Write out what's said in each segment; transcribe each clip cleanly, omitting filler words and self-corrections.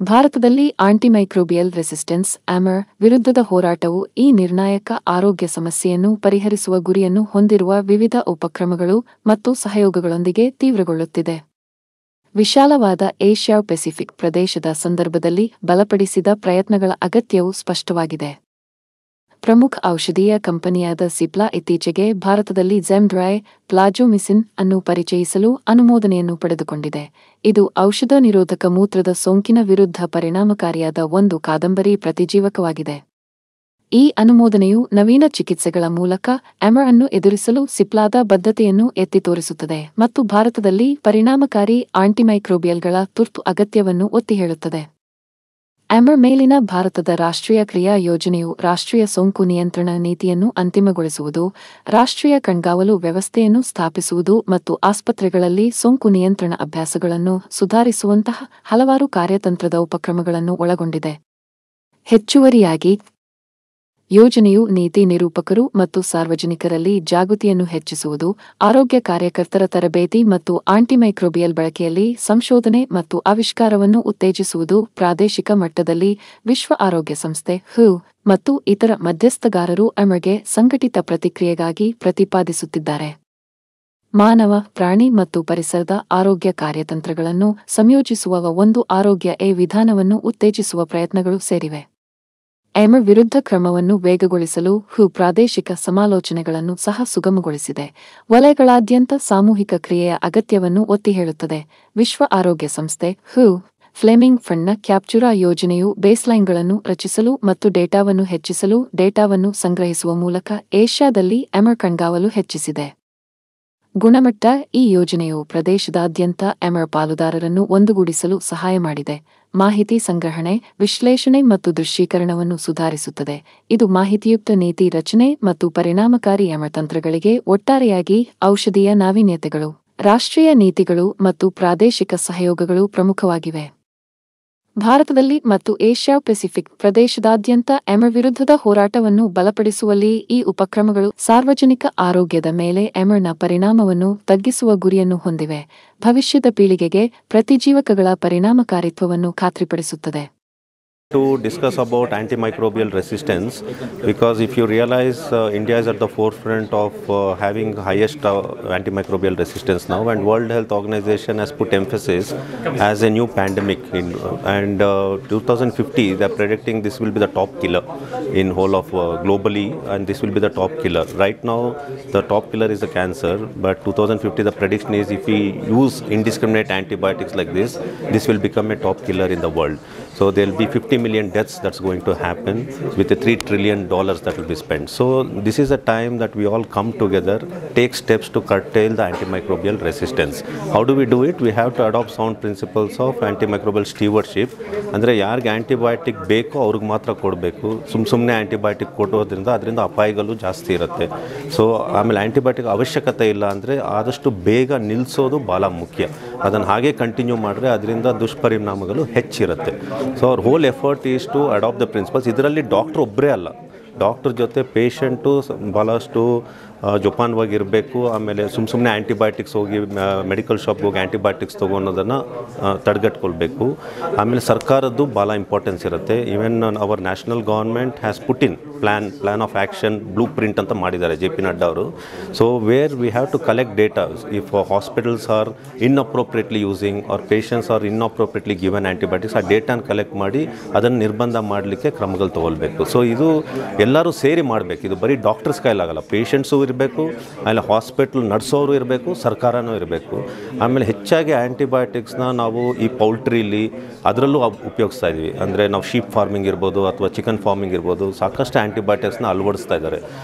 ಭಾರತದಲ್ಲಿ antimicrobial resistance ಆಮರ್ ವಿರುದ್ಧದ ಹೋರಾಟವು ಈ ನಿರ್ಣಾಯಕ ಆರೋಗ್ಯ ಸಮಸ್ಯೆಯನ್ನು ಪರಿಹರಿಸುವ ಗುರಿಯನ್ನು ಹೊಂದಿರುವ ವಿವಿಧ ಉಪಕ್ರಮಗಳು ಮತ್ತು ಸಹಯೋಗಗಳೊಂದಿಗೆ ತೀವ್ರಗೊಳ್ಳುತ್ತಿದೆ. ವಿಶಾಲವಾದ ಏಷ್ಯಾ ಪೆಸಿಫಿಕ್ ಪ್ರದೇಶದ ಸಂದರ್ಭದಲ್ಲಿ ಬಲಪಡಿಸಿದ ಪ್ರಯತ್ನಗಳ ಅಗತ್ಯವು ಸ್ಪಷ್ಟವಾಗಿದೆ. ಪ್ರಮುಖ ಔಷಧೀಯ ಕಂಪನಿಯಾದ ಸಿಪ್ಲಾ ಇತ್ತೀಚೆಗೆ ಭಾರತದಲ್ಲಿ ಝೆಮ್ಡ್ರೈ ಪ್ಲಾಜೋಮಿಸಿನ್ ಅನ್ನು ಪರಿಚಯಿಸಲು ಅನುಮೋದನೆಯನ್ನು ಪಡೆದುಕೊಂಡಿದೆ. ಇದು ಔಷಧ ನಿರೋಧಕ ಮೂತ್ರದ ಸೋಂಕಿನ ವಿರುದ್ಧ ಪರಿಣಾಮಕಾರಿಯಾದ ಒಂದು ಕಾದಂಬರಿ ಪ್ರತಿಜೀವಕವಾಗಿದೆ. ಈ ಅನುಮೋದನೆಯು ನವೀನ ಚಿಕಿತ್ಸೆಗಳ ಮೂಲಕ ಆಮರ್ ಅನ್ನು ಎದುರಿಸಲು ಸಿಪ್ಲಾದ ಬದ್ಧತೆಯನ್ನು ಎತ್ತಿ ತೋರಿಸುತ್ತದೆ ಮತ್ತು ಭಾರತದಲ್ಲಿ ಪರಿಣಾಮಕಾರಿ ಆಂಟಿಮೈಕ್ರೋಬಿಯಲ್ಗಳ ತುರ್ತು ಅಗತ್ಯವನ್ನು ಒತ್ತಿ ಹೇಳುತ್ತದೆ. ಆಮರ್ ಮೇಲಿನ ಭಾರತದ ರಾಷ್ಟ್ರೀಯ ಕ್ರಿಯಾ ಯೋಜನೆಯು ರಾಷ್ಟ್ರೀಯ ಸೋಂಕು ನಿಯಂತ್ರಣ ನೀತಿಯನ್ನು ಅಂತಿಮಗೊಳಿಸುವುದು, ರಾಷ್ಟ್ರೀಯ ಕಣ್ಗಾವಲು ವ್ಯವಸ್ಥೆಯನ್ನು ಸ್ಥಾಪಿಸುವುದು ಮತ್ತು ಆಸ್ಪತ್ರೆಗಳಲ್ಲಿ ಸೋಂಕು ನಿಯಂತ್ರಣ ಅಭ್ಯಾಸಗಳನ್ನು ಸುಧಾರಿಸುವಂತಹ ಹಲವಾರು ಕಾರ್ಯತಂತ್ರದ ಉಪಕ್ರಮಗಳನ್ನು ಒಳಗೊಂಡಿದೆ. ಹೆಚ್ಚುವರಿಯಾಗಿ, ಯೋಜನೆಯು ನೀತಿ ನಿರೂಪಕರು ಮತ್ತು ಸಾರ್ವಜನಿಕರಲ್ಲಿ ಜಾಗೃತಿಯನ್ನು ಹೆಚ್ಚಿಸುವುದು, ಆರೋಗ್ಯ ಕಾರ್ಯಕರ್ತರ ತರಬೇತಿ ಮತ್ತು ಆಂಟಿಮೈಕ್ರೋಬಿಯಲ್ ಬಳಕೆಯಲ್ಲಿ ಸಂಶೋಧನೆ ಮತ್ತು ಆವಿಷ್ಕಾರವನ್ನು ಉತ್ತೇಜಿಸುವುದು, ಪ್ರಾದೇಶಿಕ ಮಟ್ಟದಲ್ಲಿ ವಿಶ್ವ ಆರೋಗ್ಯ ಸಂಸ್ಥೆ WHO ಮತ್ತು ಇತರ ಮಧ್ಯಸ್ಥಗಾರರು ಆಮರ್ಗೆ ಸಂಘಟಿತ ಪ್ರತಿಕ್ರಿಯೆಗಾಗಿ ಪ್ರತಿಪಾದಿಸುತ್ತಿದ್ದಾರೆ. ಮಾನವ, ಪ್ರಾಣಿ ಮತ್ತು ಪರಿಸರದ ಆರೋಗ್ಯ ಕಾರ್ಯತಂತ್ರಗಳನ್ನು ಸಂಯೋಜಿಸುವ ಒಂದು ಆರೋಗ್ಯ ವಿಧಾನವನ್ನು ಉತ್ತೇಜಿಸುವ ಪ್ರಯತ್ನಗಳು ಸೇರಿವೆ. ಆಮರ್ ವಿರುದ್ಧ ಕ್ರಮವನ್ನು ವೇಗಗೊಳಿಸಲು WHO ಪ್ರಾದೇಶಿಕ ಸಮಾಲೋಚನೆಗಳನ್ನು ಸಹ ಸುಗಮಗೊಳಿಸಿದೆ, ವಲಯಗಳಾದ್ಯಂತ ಸಾಮೂಹಿಕ ಕ್ರಿಯೆಯ ಅಗತ್ಯವನ್ನು ಒತ್ತಿ ಹೇಳುತ್ತದೆ. ವಿಶ್ವ ಆರೋಗ್ಯ ಸಂಸ್ಥೆ WHO ಫ್ಲೆಮಿಂಗ್ ಫಂಡ್ನ ಕ್ಯಾಪ್ಚುರಾ ಯೋಜನೆಯು ಬೇಸ್ಲೈನ್ಗಳನ್ನು ರಚಿಸಲು ಮತ್ತು ಡೇಟಾವನ್ನು ಹೆಚ್ಚಿಸಲು ಡೇಟಾವನ್ನು ಸಂಗ್ರಹಿಸುವ ಮೂಲಕ ಏಷ್ಯಾದಲ್ಲಿ ಆಮರ್ ಕಣ್ಗಾವಲು ಹೆಚ್ಚಿಸಿದೆ. ಗುಣಮಟ್ಟ ಈ ಯೋಜನೆಯು ಪ್ರದೇಶದಾದ್ಯಂತ ಆಮರ್ ಪಾಲುದಾರರನ್ನು ಒಂದುಗೂಡಿಸಲು ಸಹಾಯ ಮಾಡಿದೆ, ಮಾಹಿತಿ ಸಂಗ್ರಹಣೆ, ವಿಶ್ಲೇಷಣೆ ಮತ್ತು ದೃಶ್ಯೀಕರಣವನ್ನು ಸುಧಾರಿಸುತ್ತದೆ. ಇದು ಮಾಹಿತಿಯುಕ್ತ ನೀತಿ ರಚನೆ ಮತ್ತು ಪರಿಣಾಮಕಾರಿ ಆಮರ್ ತಂತ್ರಗಳಿಗೆ ಒಟ್ಟಾರೆಯಾಗಿ ಔಷಧೀಯ ನಾವೀನ್ಯತೆಗಳು, ರಾಷ್ಟ್ರೀಯ ನೀತಿಗಳು ಮತ್ತು ಪ್ರಾದೇಶಿಕ ಸಹಯೋಗಗಳು ಪ್ರಮುಖವಾಗಿವೆ. ಭಾರತದಲ್ಲಿ ಮತ್ತು ಏಷ್ಯಾ ಪೆಸಿಫಿಕ್ ಪ್ರದೇಶದಾದ್ಯಂತ ಆಮರ್ ವಿರುದ್ಧದ ಹೋರಾಟವನ್ನು ಬಲಪಡಿಸುವಲ್ಲಿ ಈ ಉಪಕ್ರಮಗಳು ಸಾರ್ವಜನಿಕ ಆರೋಗ್ಯದ ಮೇಲೆ ಆಮರ್ನ ಪರಿಣಾಮವನ್ನು ತಗ್ಗಿಸುವ ಗುರಿಯನ್ನು ಹೊಂದಿವೆ, ಭವಿಷ್ಯದ ಪೀಳಿಗೆಗೆ ಪ್ರತಿಜೀವಕಗಳ ಪರಿಣಾಮಕಾರಿತ್ವವನ್ನು ಖಾತ್ರಿಪಡಿಸುತ್ತದೆ. To discuss about antimicrobial resistance, because if you realize India is at the forefront of having highest antimicrobial resistance now, and World Health Organization has put emphasis as a new pandemic and 2050 they are predicting this will be the top killer in whole of globally, and this will be the top killer. Right now the top killer is the cancer, but 2050 the prediction is if we use indiscriminate antibiotics like this will become a top killer in the world. So there will be 50 million deaths that's going to happen with a $3 trillion that will be spent. So this is a time that we all come together, take steps to curtail the antimicrobial resistance. How do we do it? We have to adopt sound principles of antimicrobial stewardship. ಅಂದರೆ ಯಾರಿಗೆ antibiotic ಬೇಕೋ ಅವ್ರಿಗೆ ಮಾತ್ರ ಕೊಡಬೇಕು. ಸುಮ್ಮನೆ antibiotic ಕೊಡೋದ್ರಿಂದ ಅದರಿಂದ ಅಪಾಯಗಳು ಜಾಸ್ತಿ ಇರುತ್ತೆ. ಸೊ ಆಮೇಲೆ ಆಂಟಿಬಯೋಟಿಕ್ ಅವಶ್ಯಕತೆ ಇಲ್ಲ ಅಂದರೆ ಆದಷ್ಟು ಬೇಗ ನಿಲ್ಲಿಸೋದು ಭಾಳ ಮುಖ್ಯ. ಅದನ್ನು ಹಾಗೆ ಕಂಟಿನ್ಯೂ ಮಾಡಿದ್ರೆ ಅದರಿಂದ ದುಷ್ಪರಿಣಾಮಗಳು ಹೆಚ್ಚಿರುತ್ತೆ. ಸೊ ಅವ್ರ whole effort is to adapt the principles. ಇದರಲ್ಲಿ ಡಾಕ್ಟ್ರ್ ಒಬ್ಬರೇ ಅಲ್ಲ, ಡಾಕ್ಟ್ರ್ ಜೊತೆ ಪೇಷಂಟು ಭಾಳಷ್ಟು ಜೋಪಾನವಾಗಿರಬೇಕು. ಆಮೇಲೆ ಸುಮ್ಮನೆ ಆ್ಯಂಟಿಬಯೋಟಿಕ್ಸ್ ಹೋಗಿ ಮೆಡಿಕಲ್ ಶಾಪ್ಗೆ ಹೋಗಿ ಆ್ಯಂಟಿಬಯೋಟಿಕ್ಸ್ ತೊಗೊಳೋದನ್ನು ತಡೆಗಟ್ಕೊಳ್ಬೇಕು. ಆಮೇಲೆ ಸರ್ಕಾರದ್ದು ಭಾಳ ಇಂಪಾರ್ಟೆನ್ಸ್ ಇರುತ್ತೆ. Even our national government has put in plan of action blueprint ಅಂತ ಮಾಡಿದ್ದಾರೆ JP ನಡ್ಡಾ ಅವರು. So where we have to collect data if hospitals are inappropriately using or patients are inappropriately given antibiotics, ಆ ಡೇಟಾನ collect ಮಾಡಿ ಅದನ್ನು ನಿರ್ಬಂಧ ಮಾಡಲಿಕ್ಕೆ ಕ್ರಮಗಳು ತೊಗೊಳ್ಬೇಕು. ಸೊ ಇದು ಎಲ್ಲರೂ ಸೇರಿ ಮಾಡಬೇಕು. ಇದು ಬರೀ ಡಾಕ್ಟರ್ಸ್ ಕೈಲಾಗಲ್ಲ, ಪೇಷಂಟ್ಸು ಇರಬೇಕು, ಆಮೇಲೆ ಹಾಸ್ಪಿಟ್ಲ್ ನಡೆಸೋರು ಇರಬೇಕು, ಸರ್ಕಾರನೂ ಇರಬೇಕು. ಆಮೇಲೆ ಹೆಚ್ಚಾಗಿ ಆ್ಯಂಟಿಬಯೋಟಿಕ್ಸ್ನ ನಾವು ಈ ಪೌಲ್ಟ್ರಿಲಿ ಅದರಲ್ಲೂ ಉಪಯೋಗಿಸ್ತಾ ಇದ್ದೀವಿ. ಅಂದರೆ ನಾವು ಶೀಪ್ ಫಾರ್ಮಿಂಗ್ ಇರ್ಬೋದು ಅಥವಾ ಚಿಕನ್ ಫಾರ್ಮಿಂಗ್ ಇರ್ಬೋದು, ಸಾಕಷ್ಟು ಆ್ಯಂಟಿಬಯೋಟಿಕ್ಸ್ನ ಅಳವಡಿಸ್ತಾ ಇದ್ದಾರೆ.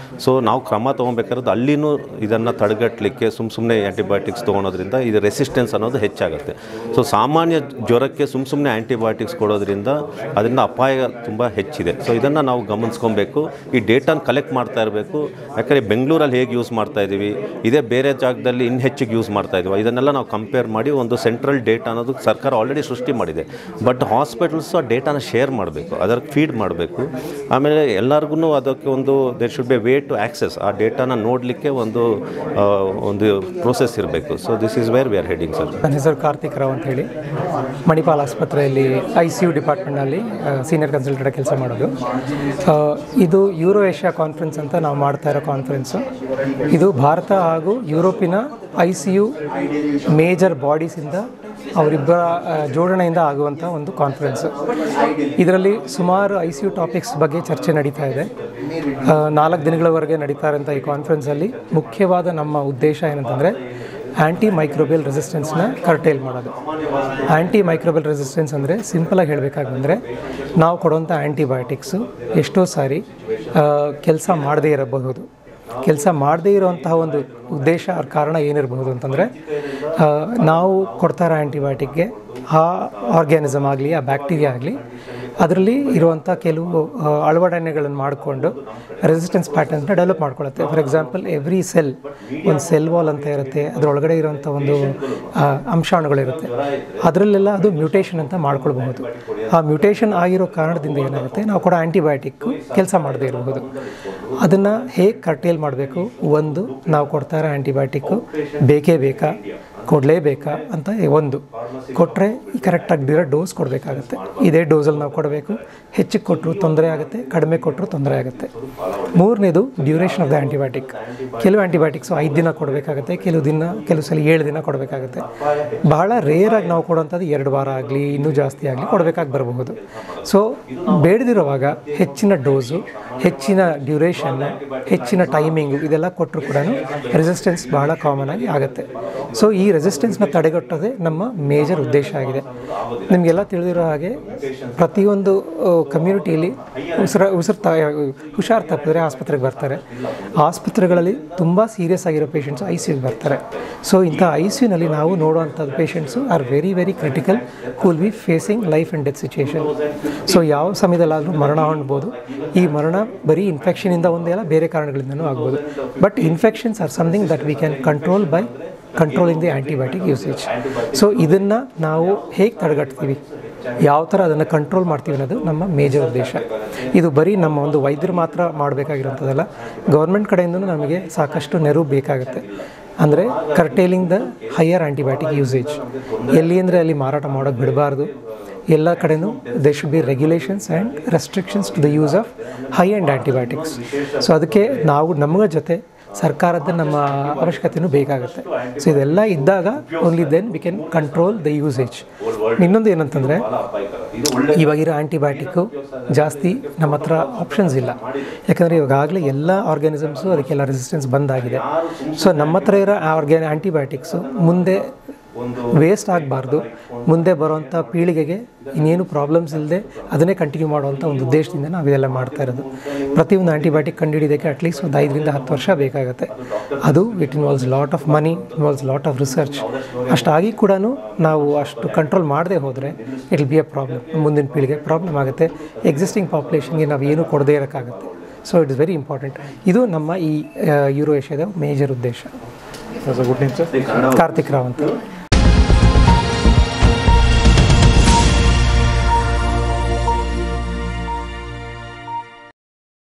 ಸೊ ನಾವು ಕ್ರಮ ತೊಗೊಬೇಕಾದ್ರೆ ಅಲ್ಲಿನೂ ಇದನ್ನು ತಡೆಗಟ್ಟಲಿಕ್ಕೆ ಸುಮ್ಮನೆ ಆ್ಯಂಟಿಬಯೋಟಿಕ್ಸ್ ತೊಗೊಳೋದ್ರಿಂದ ಇದು ರೆಸಿಸ್ಟೆನ್ಸ್ ಅನ್ನೋದು ಹೆಚ್ಚಾಗುತ್ತೆ. ಸೊ ಸಾಮಾನ್ಯ ಜ್ವರಕ್ಕೆ ಸುಮ್ಮನೆ ಆ್ಯಂಟಿಬಯೋಟಿಕ್ಸ್ ಕೊಡೋದ್ರಿಂದ ಅದರಿಂದ ಅಪಾಯ ತುಂಬ ಹೆಚ್ಚಿದೆ. ಸೊ ಇದನ್ನು ನಾವು ಗಮನಿಸ್ಕೊಬೇಕು. ಈ ಡೇಟಾನ ಕಲೆಕ್ಟ್ ಮಾಡ್ತಾ ಇರಬೇಕು. ಯಾಕಂದರೆ ಬೆಂಗಳೂರಲ್ಲಿ ಹೇಗೆ ಯೂಸ್ ಮಾಡ್ತಾ ಇದ್ದೀವಿ, ಇದೇ ಬೇರೆ ಜಾಗದಲ್ಲಿ ಇನ್ನು ಹೆಚ್ಚಿಗೆ ಯೂಸ್ ಮಾಡ್ತಾ ಇದ್ದೀವಿ, ಇದನ್ನೆಲ್ಲ ನಾವು ಕಂಪೇರ್ ಮಾಡಿ ಒಂದು ಸೆಂಟ್ರಲ್ ಡೇಟಾ ಅನ್ನೋದು ಸರ್ಕಾರ ಆಲ್ರೆಡಿ ಸೃಷ್ಟಿ ಮಾಡಿದೆ. ಬಟ್ ಹಾಸ್ಪಿಟಲ್ಸ್ ಆ ಡೇಟಾನ ಶೇರ್ ಮಾಡಬೇಕು, ಅದಕ್ಕೆ ಫೀಡ್ ಮಾಡಬೇಕು. ಆಮೇಲೆ ಎಲ್ಲರಿಗೂ ಅದಕ್ಕೆ ಒಂದು there should be way to access, ಆ ಡೇಟಾನ ನೋಡಲಿಕ್ಕೆ ಒಂದು ಪ್ರೋಸೆಸ್ ಇರಬೇಕು. So this is where we are heading sir. ನನ್ನ ಹೆಸರು ಕಾರ್ತಿಕ್ ರಾವ್ ಅಂತ ಹೇಳಿ, ಮಣಿಪಾಲ್ ಆಸ್ಪತ್ರೆಯಲ್ಲಿ ICU ಡಿಪಾರ್ಟ್ಮೆಂಟ್ನಲ್ಲಿ ಸೀನಿಯರ್ ಕನ್ಸಲ್ಟೆಂಟ್ ಕೆಲಸ ಮಾಡೋದು. ಇದು ಯೂರೋ ಏಷ್ಯಾ ಕಾನ್ಫರೆನ್ಸ್ ಅಂತ ನಾವು ಮಾಡ್ತಾ ಇರೋ ಕಾನ್ಫರೆನ್ಸು. ಇದು ಭಾರತ ಹಾಗೂ ಯುರೋಪಿನ ICU ಮೇಜರ್ ಬಾಡೀಸಿಂದ ಅವರಿಬ್ಬರ ಜೋಡಣೆಯಿಂದ ಆಗುವಂಥ ಒಂದು ಕಾನ್ಫರೆನ್ಸು. ಇದರಲ್ಲಿ ಸುಮಾರು ICU ಟಾಪಿಕ್ಸ್ ಬಗ್ಗೆ ಚರ್ಚೆ ನಡೀತಾ ಇದೆ. 4 ದಿನಗಳವರೆಗೆ ನಡೀತಾ ಇರೋಂಥ ಈ ಕಾನ್ಫರೆನ್ಸಲ್ಲಿ ಮುಖ್ಯವಾದ ನಮ್ಮ ಉದ್ದೇಶ ಏನಂತಂದರೆ ಆ್ಯಂಟಿ ಮೈಕ್ರೋಬಿಯಲ್ ರೆಸಿಸ್ಟೆನ್ಸ್ನ ಕರ್ಟೇಲ್ ಮಾಡೋದು. ಆ್ಯಂಟಿ ಮೈಕ್ರೋಬಿಯಲ್ ರೆಸಿಸ್ಟೆನ್ಸ್ ಅಂದರೆ ಸಿಂಪಲಾಗಿ ಹೇಳಬೇಕಾಗಂದರೆ ನಾವು ಕೊಡುವಂಥ ಆ್ಯಂಟಿಬಯೋಟಿಕ್ಸು ಎಷ್ಟೋ ಸಾರಿ ಕೆಲಸ ಮಾಡದೇ ಇರಬಹುದು. ಕೆಲಸ ಮಾಡದೇ ಇರೋವಂತಹ ಒಂದು ಉದ್ದೇಶ ಅವ್ರ ಕಾರಣ ಏನಿರಬಹುದು ಅಂತಂದರೆ, ನಾವು ಕೊಡ್ತಾ ಇರೋ ಆ್ಯಂಟಿಬಯೋಟಿಕ್ಗೆ ಆ ಆರ್ಗ್ಯಾನಿಸಮ್ ಆಗಲಿ, ಆ ಬ್ಯಾಕ್ಟೀರಿಯಾ ಆಗಲಿ, ಅದರಲ್ಲಿ ಇರುವಂಥ ಕೆಲವು ಅಳವಡನೆಗಳನ್ನು ಮಾಡಿಕೊಂಡು ರೆಸಿಸ್ಟೆನ್ಸ್ ಪ್ಯಾಟರ್ನ್ಸ್ನ ಡೆವಲಪ್ ಮಾಡ್ಕೊಳ್ಳುತ್ತೆ. ಫಾರ್ ಎಕ್ಸಾಂಪಲ್, ಎವ್ರಿ ಸೆಲ್ ಒಂದು ಸೆಲ್ ವಾಲ್ ಅಂತ ಇರುತ್ತೆ, ಅದರೊಳಗಡೆ ಇರುವಂಥ ಒಂದು ಅಂಶಾಣುಗಳಿರುತ್ತೆ, ಅದರಲ್ಲೆಲ್ಲ ಅದು ಮ್ಯೂಟೇಷನ್ ಅಂತ ಮಾಡ್ಕೊಳ್ಬಹುದು. ಆ ಮ್ಯೂಟೇಷನ್ ಆಗಿರೋ ಕಾರಣದಿಂದ ಏನಾಗುತ್ತೆ, ನಾವು ಕೂಡ ಆ್ಯಂಟಿಬಯೋಟಿಕ್ಕು ಕೆಲಸ ಮಾಡದೇ ಇರಬಹುದು. ಅದನ್ನು ಹೇಗೆ ಕರ್ಟೇಲ್ ಮಾಡಬೇಕು, ಒಂದು ನಾವು ಕೊಡ್ತಾ ಇರೋ ಆ್ಯಂಟಿಬಯೋಟಿಕ್ಕು ಬೇಕೇ ಬೇಕಾ, ಕೊಡಲೇಬೇಕಾ ಅಂತ ಒಂದು ಕೊಟ್ಟರೆ ಕರೆಕ್ಟಾಗಿರೋ ಡೋಸ್ ಕೊಡಬೇಕಾಗತ್ತೆ. ಇದೇ ಡೋಸಲ್ಲಿ ನಾವು ಕೊಡಬೇಕು. ಹೆಚ್ಚಿಗೆ ಕೊಟ್ಟರು ತೊಂದರೆ ಆಗುತ್ತೆ, ಕಡಿಮೆ ಕೊಟ್ಟರು ತೊಂದರೆ ಆಗುತ್ತೆ. ಮೂರನೇದು ಡ್ಯೂರೇಷನ್ ಆಫ್ ದ ಆ್ಯಂಟಿಬಯೋಟಿಕ್. ಕೆಲವು ಆ್ಯಂಟಿಬಯೋಟಿಕ್ಸು 5 ದಿನ ಕೊಡಬೇಕಾಗುತ್ತೆ, ಕೆಲವು ಸಲ 7 ದಿನ ಕೊಡಬೇಕಾಗುತ್ತೆ. ಬಹಳ ರೇರಾಗಿ ನಾವು ಕೊಡುವಂಥದ್ದು 2 ವಾರ ಆಗಲಿ, ಇನ್ನೂ ಜಾಸ್ತಿ ಆಗಲಿ ಕೊಡಬೇಕಾಗಿ ಬರಬಹುದು. ಸೊ ಬೇಡದಿರುವಾಗ ಹೆಚ್ಚಿನ ಡೋಸು, ಹೆಚ್ಚಿನ ಡ್ಯೂರೇಷನ್ನು, ಹೆಚ್ಚಿನ ಟೈಮಿಂಗು ಇದೆಲ್ಲ ಕೊಟ್ಟರು ಕೂಡ ರೆಸಿಸ್ಟೆನ್ಸ್ ಬಹಳ ಕಾಮನ್ ಆಗಿ ಆಗುತ್ತೆ. ಸೊ ಈ ರೆಸಿಸ್ಟೆನ್ಸ್ನ ತಡೆಗಟ್ಟೋದೇ ನಮ್ಮ ಮೇಜರ್ ಉದ್ದೇಶ ಆಗಿದೆ. ನಿಮಗೆಲ್ಲ ತಿಳಿದಿರೋ ಹಾಗೆ ಪ್ರತಿಯೊಂದು ಕಮ್ಯುನಿಟಿಯಲ್ಲಿ ಹುಷಾರು ತಪ್ಪಿದ್ರೆ ಆಸ್ಪತ್ರೆಗೆ ಬರ್ತಾರೆ. ಆಸ್ಪತ್ರೆಗಳಲ್ಲಿ ತುಂಬ ಸೀರಿಯಸ್ ಆಗಿರೋ ಪೇಷಂಟ್ಸು ICUಗೆ ಬರ್ತಾರೆ. ಸೊ ಇಂಥ ICUನಲ್ಲಿ ನಾವು ನೋಡುವಂಥದ್ದು patients are very very critical, who will be facing life and death situation. So ಯಾವ ಸಮಯದಲ್ಲಾದರೂ ಮರಣ ಹೊಂದ್ಬೋದು. ಈ ಮರಣ ಬರೀ ಇನ್ಫೆಕ್ಷನಿಂದ ಒಂದೇ ಅಲ್ಲ, ಬೇರೆ ಕಾರಣಗಳಿಂದನೂ ಆಗ್ಬೋದು. But infections are something that we can control by controlling the antibiotic usage. So ಇದನ್ನು ನಾವು ಹೇಗೆ ತಡೆಗಟ್ತೀವಿ, ಯಾವ ಥರ ಅದನ್ನು ಕಂಟ್ರೋಲ್ ಮಾಡ್ತೀವಿ ಅನ್ನೋದು ನಮ್ಮ ಮೇಜರ್ ಉದ್ದೇಶ. ಇದು ಬರೀ ನಮ್ಮ ಒಂದು ವೈದ್ಯರು ಮಾತ್ರ ಮಾಡಬೇಕಾಗಿರೋಂಥದ್ದಲ್ಲ, ಗೌರ್ಮೆಂಟ್ ಕಡೆಯಿಂದನೂ ನಮಗೆ ಸಾಕಷ್ಟು ನೆರವು ಬೇಕಾಗುತ್ತೆ. ಅಂದರೆ curtailing the higher antibiotic usage. ಎಲ್ಲಿ ಅಂದರೆ ಅಲ್ಲಿ ಮಾರಾಟ ಮಾಡೋಕ್ಕೆ ಬಿಡಬಾರ್ದು. ಎಲ್ಲ ಕಡೆಯೂ they should be regulations and restrictions to the use of high and antibiotics. So ಅದಕ್ಕೆ ನಾವು ನಮಗ ಜೊತೆ ಸರ್ಕಾರದ ನಮ್ಮ ಅವಶ್ಯಕತೆಯೂ ಬೇಕಾಗುತ್ತೆ. ಸೊ ಇದೆಲ್ಲ ಇದ್ದಾಗ only then we can control the usage. ಇನ್ನೊಂದು ಏನಂತಂದರೆ, ಇವಾಗಿರೋ ಆ್ಯಂಟಿಬಯೋಟಿಕ್ಕು ಜಾಸ್ತಿ ನಮ್ಮ ಹತ್ರ ಆಪ್ಷನ್ಸ್ ಇಲ್ಲ. ಯಾಕಂದರೆ ಇವಾಗಲೇ ಎಲ್ಲ ಆರ್ಗ್ಯಾನಿಸಮ್ಸು ಅದಕ್ಕೆಲ್ಲ ರೆಸಿಸ್ಟೆನ್ಸ್ ಬಂದಾಗಿದೆ. ಸೊ ನಮ್ಮ ಹತ್ರ ಇರೋ ಆ್ಯಂಟಿಬಯೋಟಿಕ್ಸು ಮುಂದೆ ವೇಸ್ಟ್ ಆಗಬಾರ್ದು. ಮುಂದೆ ಬರುವಂಥ ಪೀಳಿಗೆಗೆ ಇನ್ನೇನು ಪ್ರಾಬ್ಲಮ್ಸ್ ಇಲ್ಲದೆ ಅದನ್ನೇ ಕಂಟಿನ್ಯೂ ಮಾಡುವಂಥ ಒಂದು ಉದ್ದೇಶದಿಂದ ನಾವು ಇದೆಲ್ಲ ಮಾಡ್ತಾ ಇರೋದು. ಪ್ರತಿಯೊಂದು ಆ್ಯಂಟಿಬಯೋಟಿಕ್ ಕಂಡುಹಿಡಿಯೋದಕ್ಕೆ ಅಟ್ಲೀಸ್ಟ್ ಒಂದು 5 ರಿಂದ 10 ವರ್ಷ ಬೇಕಾಗುತ್ತೆ. ಅದು it involves lot of money, involves lot of research. ಅಷ್ಟಾಗಿ ಕೂಡ ನಾವು ಅಷ್ಟು ಕಂಟ್ರೋಲ್ ಮಾಡದೆ ಹೋದರೆ it will be a problem. ಮುಂದಿನ ಪೀಳಿಗೆ ಪ್ರಾಬ್ಲಮ್ ಆಗುತ್ತೆ. ಎಕ್ಸಿಸ್ಟಿಂಗ್ ಪಾಪ್ಯುಲೇಷನ್ಗೆ ನಾವು ಏನೂ ಕೊಡದೇ ಇರೋಕ್ಕಾಗುತ್ತೆ. So it is very important. ಇದು ನಮ್ಮ ಈ ಯೂರೋ ಏಷ್ಯಾದ ಮೇಜರ್ ಉದ್ದೇಶ. ಕಾರ್ತಿಕ್ ರಾವ್ ಅಂತ.